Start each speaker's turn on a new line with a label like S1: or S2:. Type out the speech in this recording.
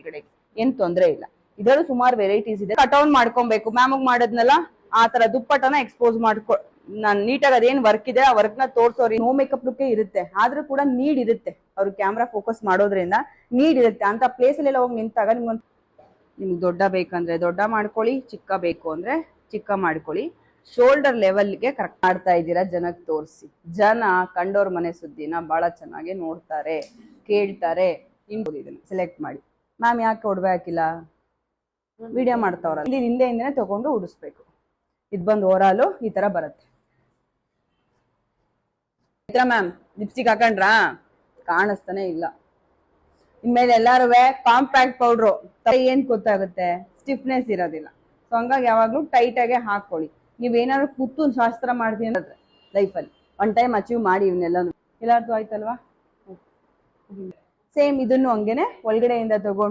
S1: ಒಳಗಡೆ, ಏನ್ ತೊಂದ್ರೆ ಇಲ್ಲ. ಇದರಲ್ಲೂ ಸುಮಾರು ವೆರೈಟೀಸ್ ಇದೆ. ಕಟ್ ಔನ್ ಮಾಡ್ಕೊಬೇಕು. ಮ್ಯಾಮ್ ಮಾಡದ್ನಲ್ಲ ಆ ತರ ದುಪ್ಪಟ್ಟನ ಎಕ್ಸ್ಪೋಸ್ ಮಾಡ್ಕೊ, ನಾನ್ ನೀಟಾಗಿ ಅದೇನ್ ವರ್ಕ್ ಇದೆ ಆ ವರ್ಕ್ ನ ತೋರ್ಸೋರಿ. ನೋ ಮೇಕಪ್ ಲುಕ್ ಇರುತ್ತೆ, ಆದ್ರೂ ಕೂಡ ನೀಡ್ ಇರುತ್ತೆ. ಅವ್ರು ಕ್ಯಾಮ್ರಾ ಫೋಕಸ್ ಮಾಡೋದ್ರಿಂದ ನೀಡ್ ಇರುತ್ತೆ. ಅಂತ ಪ್ಲೇಸ್ ಅಲ್ಲೆಲ್ಲ ಹೋಗಿ ನಿಂತಾಗ ನಿಮ್ಗೆ ದೊಡ್ಡ ಬೇಕಂದ್ರೆ ದೊಡ್ಡ ಮಾಡ್ಕೊಳ್ಳಿ, ಚಿಕ್ಕ ಬೇಕು ಅಂದ್ರೆ ಚಿಕ್ಕ ಮಾಡ್ಕೊಳ್ಳಿ. ಶೋಲ್ಡರ್ ಲೆವೆಲ್ಗೆ ಕರೆಕ್ಟ್ ಮಾಡ್ತಾ ಇದ್ದೀರಾ, ಜನಕ್ಕೆ ತೋರಿಸಿ. ಜನ ಕಂಡೋರ್ ಮನೆ ಸುದ್ದಿನ ಬಹಳ ಚೆನ್ನಾಗಿ ನೋಡ್ತಾರೆ, ಕೇಳ್ತಾರೆ. ಇದನ್ನ ಸೆಲೆಕ್ಟ್ ಮಾಡಿ. ಮ್ಯಾಮ್ ಯಾಕೆ ಒಡವೆ ಹಾಕಿಲ್ಲ, ವಿಡಿಯೋ ಮಾಡ್ತಾವ್ರ, ಇಲ್ಲಿ ಹಿಂದೆಯಿಂದನೇ ತಗೊಂಡು ಉಡಿಸ್ಬೇಕು. ಇದು ಬಂದು ಓವರಾಲು ಈ ತರ ಬರುತ್ತೆ. ಮ್ಯಾಮ್ ಲಿಪ್ಸ್ಟಿಕ್ ಹಾಕೊಂಡ್ರಾ, ಕಾಣಿಸ್ತಾನೆ ಇಲ್ಲ. ಇನ್ಮೇಲೆ ಎಲ್ಲಾರು ಕಾಂಪ್ಯಾಕ್ಟ್ ಪೌಡ್ರು ಏನ್ ಗೊತ್ತಾಗುತ್ತೆ, ಸ್ಟಿಫ್ನೆಸ್ ಇರೋದಿಲ್ಲ. ಸೊ ಹಂಗಾಗಿ ಯಾವಾಗ್ಲೂ ಟೈಟ್ ಆಗಿ ಹಾಕೊಳ್ಳಿ. ನೀವೇನಾದ್ರು ಕೂತು ಶಾಸ್ತ್ರ ಮಾಡ್ತೀನಿ ಅಂದ್ರೆ ಲೈಫಲ್ಲಿ ಒನ್ ಟೈಮ್ ಅಚೀವ್ ಮಾಡಿ ಇವನ್ನೆಲ್ಲಾನು. ಎಲ್ಲಾರ್ದು ಆಯ್ತಲ್ವಾ? ಸೇಮ್ ಇದನ್ನು ಹಂಗೇನೆ ಒಳಗಡೆಯಿಂದ ತಗೊಂಡು